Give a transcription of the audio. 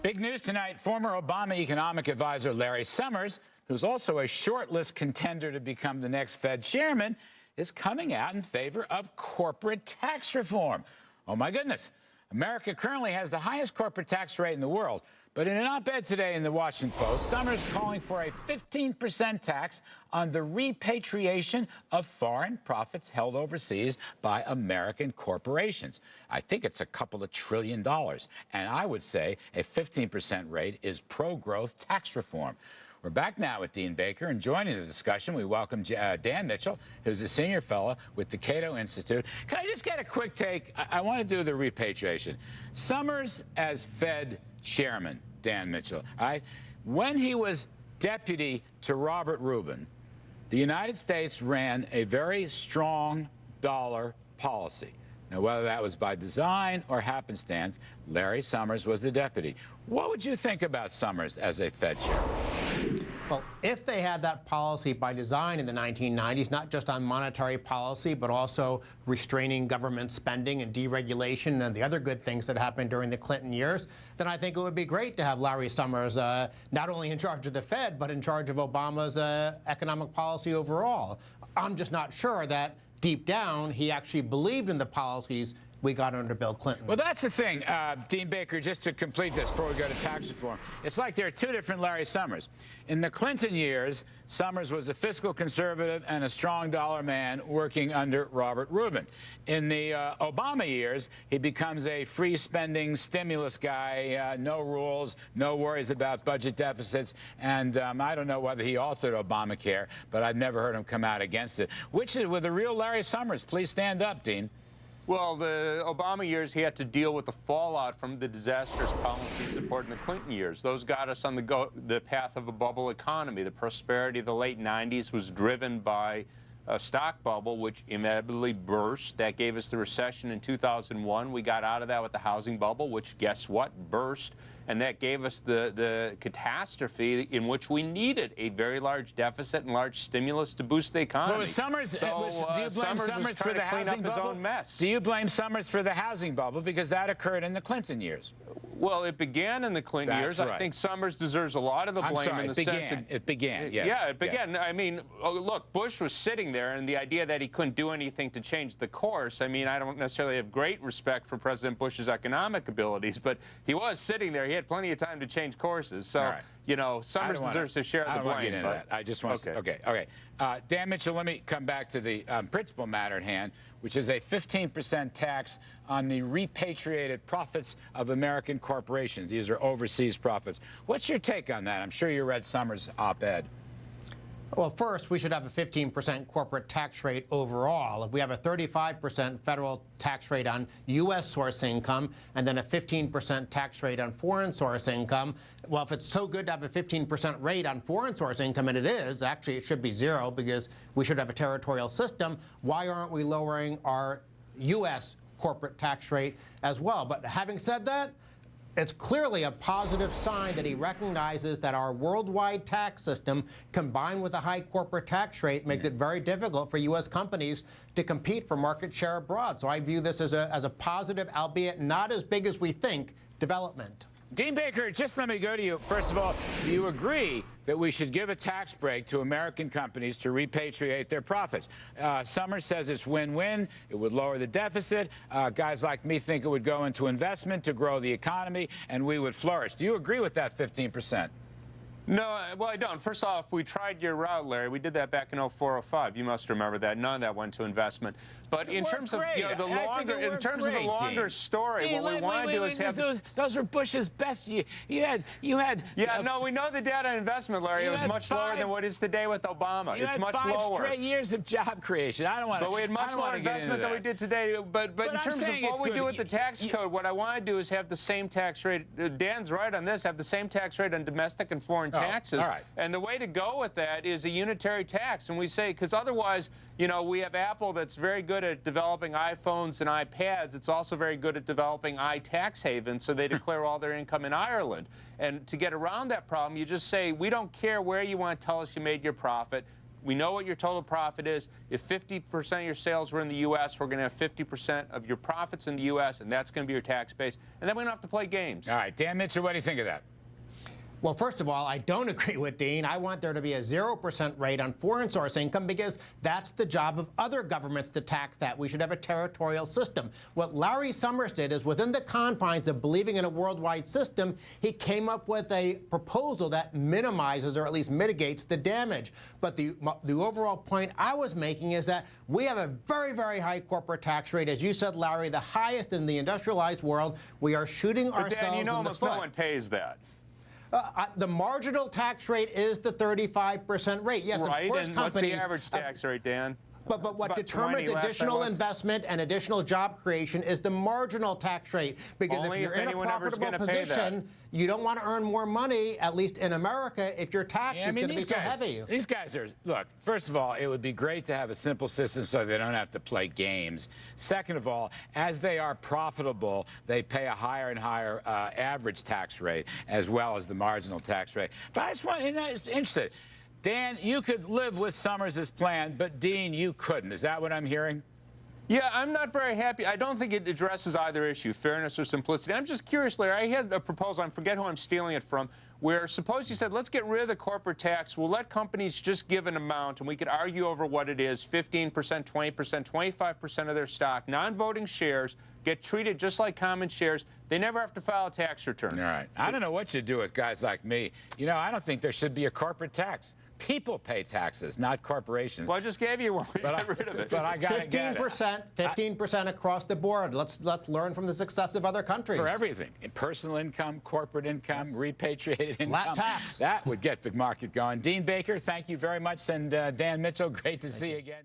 Big news tonight. Former Obama economic advisor Larry Summers, who's also a shortlist contender to become the next Fed chairman, is coming out in favor of corporate tax reform. Oh, my goodness. America currently has the highest corporate tax rate in the world. But in an op-ed today in the Washington Post, Summers calling for a 15% tax on the repatriation of foreign profits held overseas by American corporations. I think it's a couple of $1 trillion. And I would say a 15% rate is pro-growth tax reform. We're back now with Dean Baker, and joining the discussion, we welcome Dan Mitchell, who's a senior fellow with the Cato Institute. Can I just get a quick take? I want to do the repatriation. Summers as Fed chairman, Dan Mitchell, all right? When he was deputy to Robert Rubin, the United States ran a very strong dollar policy. Now, whether that was by design or happenstance, Larry Summers was the deputy. What would you think about Summers as a Fed chairman? Well, if they had that policy by design in the 1990s, not just on monetary policy, but also restraining government spending and deregulation and the other good things that happened during the Clinton years, then I think it would be great to have Larry Summers not only in charge of the Fed, but in charge of Obama's economic policy overall. I'm just not sure that deep down he actually believed in the policies we got under Bill Clinton. Well, that's the thing, Dean Baker, just to complete this before we go to tax reform. It's like there are two different Larry Summers. In the Clinton years, Summers was a fiscal conservative and a strong dollar man working under Robert Rubin. In the Obama years, he becomes a free spending stimulus guy, no rules, no worries about budget deficits. And I don't know whether he altered Obamacare, but I've never heard him come out against it. Which is with the real Larry Summers? Please stand up, Dean. Well, the Obama years, he had to deal with the fallout from the disastrous policy support in the Clinton years. Those got us on the path of a bubble economy. The prosperity of the late 90s was driven by a stock bubble, which inevitably burst. That gave us the recession in 2001. We got out of that with the housing bubble, which, guess what, burst. And that gave us the catastrophe in which we needed a very large deficit and large stimulus to boost the economy. Well, was Summers, do you blame Summers for the housing bubble? Own mess. Do you blame Summers for the housing bubble? Because that occurred in the Clinton years. Well, it began in the Clinton years. Right. I think Summers deserves a lot of the blame in the sense that it began. Yes. Yeah, it began. Yes. I mean, look, Bush was sitting there, and the idea that he couldn't do anything to change the course. I mean, I don't necessarily have great respect for President Bush's economic abilities, but he was sitting there. He had plenty of time to change courses. So, right. You know, Summers deserves to share the blame. I don't want to get into that. I just want to. Okay. Dan Mitchell, let me come back to the principal matter at hand, which is a 15% tax on the repatriated profits of American corporations. These are overseas profits. What's your take on that? I'm sure you read Summers' op-ed. Well, first, we should have a 15% corporate tax rate overall. If we have a 35% federal tax rate on U.S. source income and then a 15% tax rate on foreign source income, well, if it's so good to have a 15% rate on foreign source income, and it is, actually it should be zero because we should have a territorial system, why aren't we lowering our U.S. corporate tax rate as well? But having said that, it's clearly a positive sign that he recognizes that our worldwide tax system, combined with a high corporate tax rate, makes it very difficult for U.S. companies to compete for market share abroad. So I view this as a positive, albeit not as big as we think, development. Dean Baker, just let me go to you. First of all, do you agree that we should give a tax break to American companies to repatriate their profits? Summers says it's win-win. It would lower the deficit. Guys like me think it would go into investment to grow the economy, and we would flourish. Do you agree with that 15%? No, well, I don't. First off, we tried your route, Larry. We did that back in 04, 05. You must remember that. None of that went to investment. But in terms of the longer story, Dean, what we want to do is have those were Bush's best. You had. Yeah, no, we know the data on investment, Larry. It was much lower than what is today with Obama. It's much lower. You had 5 straight years of job creation. I don't want to. But we had much more investment than we did today. But in terms of what we do with the tax code, what I want to do is have the same tax rate. Dan's right on this. Have the same tax rate on domestic and foreign taxes. All right. And the way to go with that is a unitary tax. And we say, because otherwise, you know, we have Apple that's very good at developing iPhones and iPads. It's also very good at developing iTax havens, so they declare all their income in Ireland. And to get around that problem, you just say, we don't care where you want to tell us you made your profit. We know what your total profit is. If 50% of your sales were in the U.S., we're going to have 50% of your profits in the U.S., and that's going to be your tax base. And then we don't have to play games. All right, Dan Mitchell, what do you think of that? Well, first of all, I don't agree with Dean. I want there to be a 0% rate on foreign source income because that's the job of other governments to tax that. We should have a territorial system. What Larry Summers did is within the confines of believing in a worldwide system, he came up with a proposal that minimizes or at least mitigates the damage. But the overall point I was making is that we have a very, very high corporate tax rate. As you said, Larry, the highest in the industrialized world. We are shooting But ourselves Dan, you know in the almost foot. no one pays that. The marginal tax rate is the 35% rate. Yes, Right, of course, and what's companies. the average tax rate, Dan? But It's what about determines 20 last I additional looked. investment and additional job creation is the marginal tax rate. Because Only if you're if in a anyone ever's profitable gonna pay that. position, you don't want to earn more money, at least in America, if your tax Yeah, I is mean, going to be so heavy. These guys are, look, first of all, it would be great to have a simple system so they don't have to play games. Second of all, as they are profitable, they pay a higher and higher average tax rate as well as the marginal tax rate. But I just want, it's interesting. Dan, you could live with Summers' plan, but Dean, you couldn't. Is that what I'm hearing? Yeah, I'm not very happy. I don't think it addresses either issue, fairness or simplicity. I'm just curious, Larry. I had a proposal, I forget who I'm stealing it from, where suppose you said, let's get rid of the corporate tax. We'll let companies just give an amount, and we could argue over what it is, 15%, 20%, 25% of their stock, non-voting shares, get treated just like common shares. They never have to file a tax return. All right. I don't know what you do with guys like me. You know, I don't think there should be a corporate tax. People pay taxes, not corporations. Well, I just gave you one. We But got rid of it. But I got to get it. 15% across the board. Let's learn from the success of other countries. For everything. In personal income, corporate income, repatriated income. Flat tax. That would get the market going. Dean Baker, thank you very much. And Dan Mitchell, great to see you again.